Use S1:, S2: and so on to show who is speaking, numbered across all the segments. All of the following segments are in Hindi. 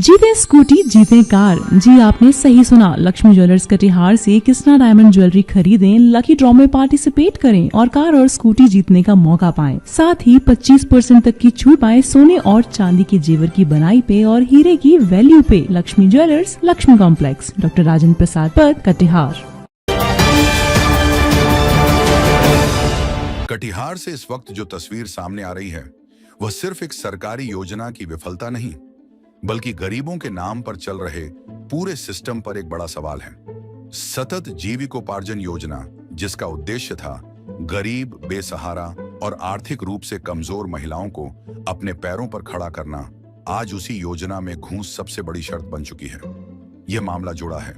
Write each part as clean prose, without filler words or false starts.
S1: जीते स्कूटी जीते कार। जी आपने सही सुना, लक्ष्मी ज्वेलर्स कटिहार से कृष्णा डायमंड ज्वेलरी खरीदें, लकी ड्रॉ में पार्टिसिपेट करें और कार और स्कूटी जीतने का मौका पाएं। साथ ही 25% तक की छूट पाएं सोने और चांदी के जेवर की बनाई पे और हीरे की वैल्यू पे। Lakshmi jewellers, Lakshmi complex, doctor Rajendra Prasad Path, Katihar.
S2: Katihar से इस वक्त जो तस्वीर सामने आ रही है वह सिर्फ एक सरकारी योजना की विफलता नहीं, बल्कि गरीबों के नाम पर चल रहे पूरे सिस्टम पर एक बड़ा सवाल है। सतत जीविकोपार्जन योजना, जिसका उद्देश्य था गरीब, बेसहारा और आर्थिक रूप से कमजोर महिलाओं को अपने पैरों पर खड़ा करना, आज उसी योजना में घूस सबसे बड़ी शर्त बन चुकी है। यह मामला जुड़ा है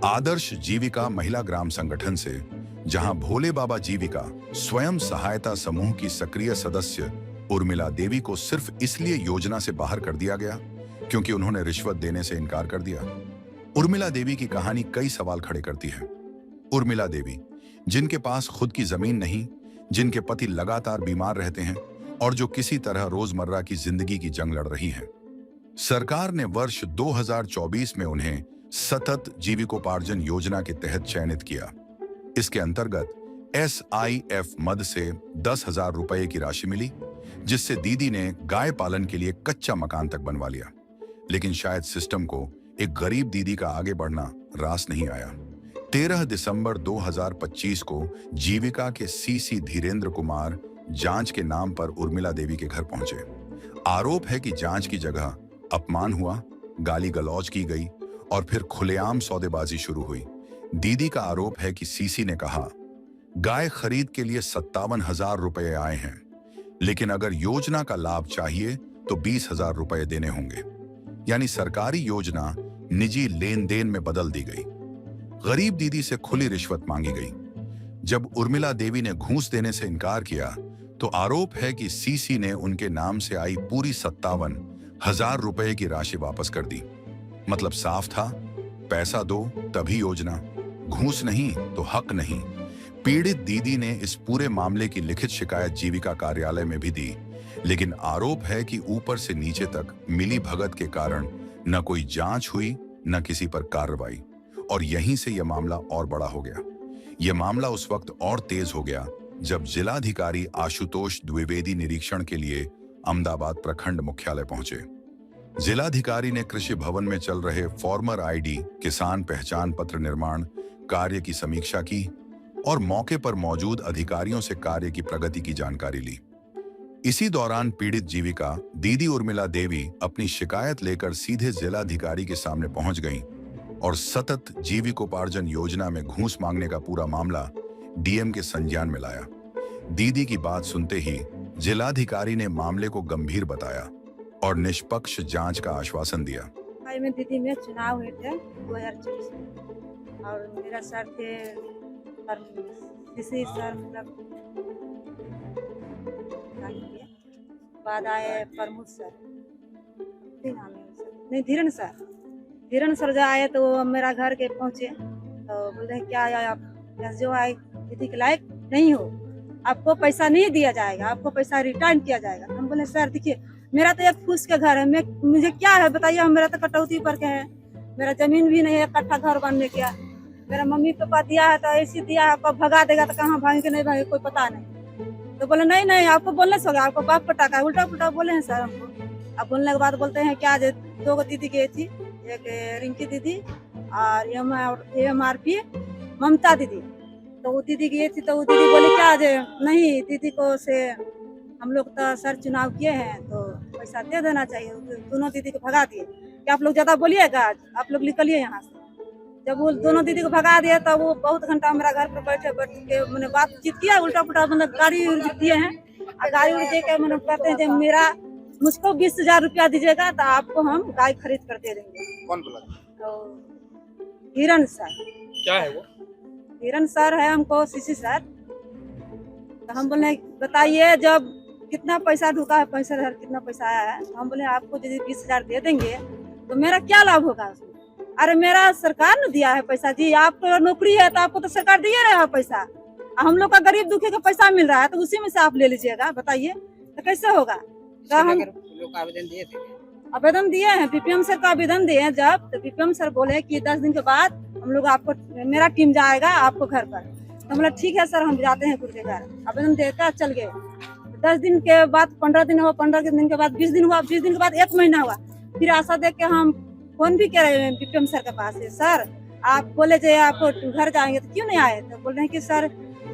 S2: आदर्श जीविका महिला ग्राम संगठन से, जहां भोले बाबा जीविका स्वयं सहायता समूह की सक्रिय सदस्य उर्मिला देवी को सिर्फ इसलिए योजना से बाहर कर दिया गया क्योंकि उन्होंने रिश्वत देने से इनकार कर दिया। उर्मिला देवी की कहानी कई सवाल खड़े करती है। उर्मिला देवी, जिनके पास खुद की जमीन नहीं, जिनके पति लगातार बीमार रहते हैं और जो किसी तरह रोजमर्रा की जिंदगी की जंग लड़ रही है। सरकार ने वर्ष 2024 में उन्हें सतत जीविकोपार्जन योजना के तहत चयनित किया। इसके अंतर्गत SIF मद से 10,000 रुपए की राशि मिली, जिससे दीदी ने गाय पालन के लिए कच्चा मकान तक बनवा लिया। लेकिन शायद सिस्टम को एक गरीब दीदी का आगे बढ़ना रास नहीं आया। 13 दिसंबर 2025 को जीविका के CC धीरेन्द्र कुमार जांच के नाम पर उर्मिला देवी के घर पहुंचे। आरोप है कि जांच की जगह अपमान हुआ, गाली गलौज की गई और फिर खुलेआम सौदेबाजी शुरू हुई। दीदी का आरोप है कि CC ने कहा, गाय खरीद के लिए 57,000 रुपए आए हैं, लेकिन अगर योजना का लाभ चाहिए तो 20,000 रुपए देने होंगे। यानी सरकारी योजना निजी लेन देन में बदल दी गई। गरीब दीदी से खुली रिश्वत मांगी गई। जब उर्मिला देवी ने घूस देने से इनकार किया तो आरोप है कि CC ने उनके नाम से आई पूरी 57,000 रुपए की राशि वापस कर दी। मतलब साफ था, पैसा दो तभी योजना, घूस नहीं तो हक नहीं। पीड़ित दीदी ने इस पूरे मामले की लिखित शिकायत जीविका कार्यालय में भी दी, लेकिन आरोप है कि ऊपर से नीचे तक मिली भगत के कारण न कोई जांच हुई, न किसी पर कार्रवाई, और यहीं से यह मामला और बड़ा हो गया। यह मामला उस वक्त और तेज हो गया जब जिलाधिकारी आशुतोष द्विवेदी निरीक्षण के लिए अहमदाबाद प्रखंड मुख्यालय पहुंचे। जिलाधिकारी ने कृषि भवन में चल रहे फॉर्मर ID किसान पहचान पत्र निर्माण कार्य की समीक्षा की और मौके पर मौजूद अधिकारियों से कार्य की प्रगति की जानकारी ली। इसी दौरान पीड़ित जीविका दीदी उर्मिला देवी अपनी शिकायत लेकर सीधे जिलाधिकारी के सामने पहुंच गईं और सतत जीविकोपार्जन योजना में घूस मांगने का पूरा मामला DM के संज्ञान में लाया। दीदी की बात सुनते ही जिलाधिकारी ने मामले को गंभीर बताया और निष्पक्ष जांच का आश्वासन दिया।
S3: में दीदी में चुनाव हुए थे 2024 में और मेरा सर थे किसी सर मतलब बाद आए प्रमुख सर, नहीं धीरेन्द्र सर जो आए तो वो मेरा घर के पहुंचे तो बोले क्या आप जो आए दीदी के लायक नहीं हो, आपको पैसा नहीं दिया जाएगा, आपको पैसा रिटर्न किया जाएगा। हम बोले सर देखिए मेरा तो एक फूस का घर है, मुझे क्या है बताइए, मेरा तो कटौती पर के है, मेरा जमीन भी नहीं है कट्ठा घर बनने का, मेरा मम्मी पापा दिया है तो ऐसी दिया है, आपको भगा देगा तो कहाँ भागे नहीं भागे कोई पता नहीं। तो बोले नहीं आपको बोलने से होगा, आपको बाप पटाखा उल्टा पुल्टा बोले हैं सर हमको। अब बोलने के बाद बोलते हैं क्या 2 दीदी गई थी, एक रिंकी दीदी और MRP ममता दीदी, तो वो दीदी गई थी तो वो दीदी बोली क्या नहीं दीदी को से हम लोग तो सर चुनाव किए हैं तो पैसा दे देना चाहिए। दोनों दीदी को भगा दिए कि आप लोग ज्यादा बोलिएगा, आप लोग निकलिए यहाँ से। जब वो दोनों दीदी को भगा दिया तब वो बहुत घंटा मेरा घर पर बैठ के मैंने बातचीत किया, उल्टा पुल्टा मतलब गाड़ी दिए हैं और गाड़ी दे के मैंने कहते हैं जब मुझको 20,000 रुपया दीजिएगा तो आपको हम गाय खरीद कर दे देंगे।
S4: कौन बोला?
S3: तो हिरण सर।
S4: क्या है वो?
S3: हिरण सर है हमको CC सर। तो हम बोले बताइए जब कितना पैसा ढुका है, 65,000 कितना पैसा आया है। तो हम बोले आपको यदि 20,000 दे देंगे तो मेरा क्या लाभ होगा उसमें? अरे मेरा सरकार ने दिया है पैसा जी, आपको नौकरी है तो आपको तो सरकार दिए रहा है पैसा, हम लोग का गरीब दुखी का पैसा मिल रहा है तो उसी में से आप ले लीजिएगा, बताइए तो कैसे होगा? तो हम
S4: लोग आवेदन दिए थे,
S3: आवेदन दिए हैं, बीपीएम सर का आवेदन दिए हैं। जब तो बीपीएम सर बोले कि 10 दिन के बाद हम लोग आपको, मेरा टीम जाएगा आपको घर पर। तो बोला ठीक है सर, हम जाते हैं खुद के घर, आवेदन देकर चल गए। 10 दिन के बाद 15 दिन हुआ, 15 दिन के बाद 20 दिन हुआ, 20 दिन के बाद 1 महीना हुआ। फिर आशा देख के हम फोन भी करे बीपीएम सर के पास है, सर आप बोले जो आपको घर जाएंगे तो क्यों नहीं आए? तो बोल रहे हैं कि सर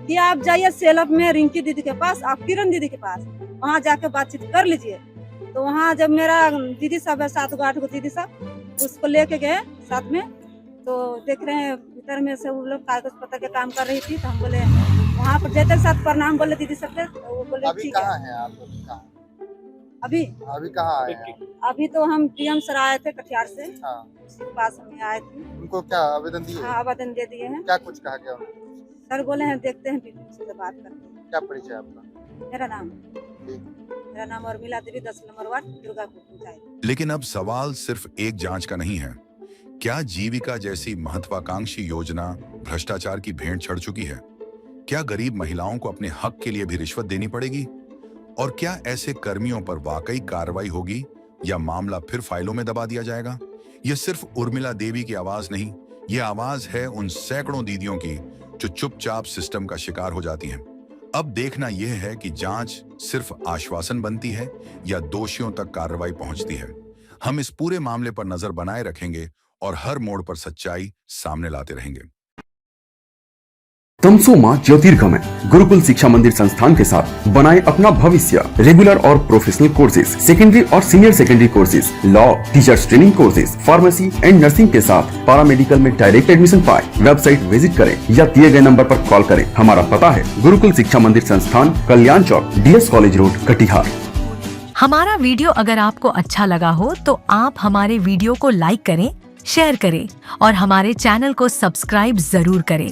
S3: कि आप जाइए सेलफ में रिंकी दीदी के पास, आप किरण दीदी के पास, वहाँ जाके बातचीत कर लीजिए। तो वहाँ जब मेरा दीदी सब है 7 गो 8 गो दीदी सब, उसको लेके गए साथ में, तो देख रहे हैं भीतर में से वो लोग कागज पत्र के काम कर रही थी। तो हम बोले वहाँ पर जैसे साथ प्रणाम बोले दीदी सबके, तो वो बोले
S4: अभी
S3: ठीक है।
S4: कहाँ है आप लोग? कहाँ
S3: अभी
S4: अभी कहाँ आए हैं?
S3: अभी तो हम पीएम सर आए थे कटिहार से,
S4: हाँ,
S3: उसी के पास हम आए थे।
S4: उनको क्या आवेदन दिए?
S3: हाँ आवेदन दे दिए हैं।
S4: क्या कुछ कहा गया उन्होंने?
S3: सर बोले हैं देखते हैं बीपीएम से बात करते हैं।
S4: क्या परिचय आपका?
S3: मेरा नाम
S4: ठीक।
S3: मेरा नाम उर्मिला देवी, 10 नंबर वार्ड, दुर्गापुर पंचायत।
S2: लेकिन अब सवाल सिर्फ एक जांच का नहीं है। क्या जीविका जैसी महत्वाकांक्षी योजना भ्रष्टाचार की भेंट चढ़ चुकी है? क्या गरीब महिलाओं को अपने हक के लिए भी रिश्वत देनी पड़ेगी? और क्या ऐसे कर्मियों पर वाकई कार्रवाई होगी या मामला फिर फाइलों में दबा दिया जाएगा? यह सिर्फ उर्मिला देवी की आवाज नहीं, यह आवाज है उन सैकड़ों दीदियों की जो चुपचाप सिस्टम का शिकार हो जाती हैं। अब देखना यह है कि जांच सिर्फ आश्वासन बनती है या दोषियों तक कार्रवाई पहुंचती है। हम इस पूरे मामले पर नजर बनाए रखेंगे और हर मोड़ पर सच्चाई सामने लाते रहेंगे।
S5: तमसोमा ज्योतिर्गमय गुरुकुल शिक्षा मंदिर संस्थान के साथ बनाए अपना भविष्य। रेगुलर और प्रोफेशनल कोर्सेज, सेकेंडरी और senior secondary courses, law, teachers training courses, pharmacy and nursing के साथ पैरामेडिकल में डायरेक्ट एडमिशन पाए। वेबसाइट विजिट करें या दिए गए नंबर पर कॉल करें। हमारा पता है गुरुकुल शिक्षा मंदिर संस्थान, कल्याण चौक, DS कॉलेज रोड, कटिहार।
S6: हमारा वीडियो अगर आपको अच्छा लगा हो तो आप हमारे वीडियो को लाइक करें, शेयर करें और हमारे चैनल को सब्सक्राइब जरूर करें।